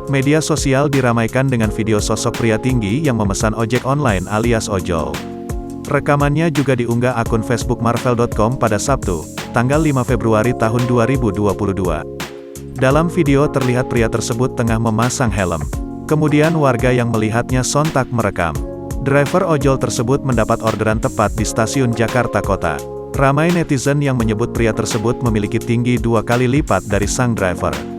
Media sosial diramaikan dengan video sosok pria tinggi yang memesan ojek online alias ojol. Rekamannya juga diunggah akun Facebook Marvel.com pada Sabtu, tanggal 5 Februari tahun 2022. Dalam video terlihat pria tersebut tengah memasang helm. Kemudian warga yang melihatnya sontak merekam. Driver ojol tersebut mendapat orderan tepat di stasiun Jakarta Kota. Ramai netizen yang menyebut pria tersebut memiliki tinggi 2 kali lipat dari sang driver.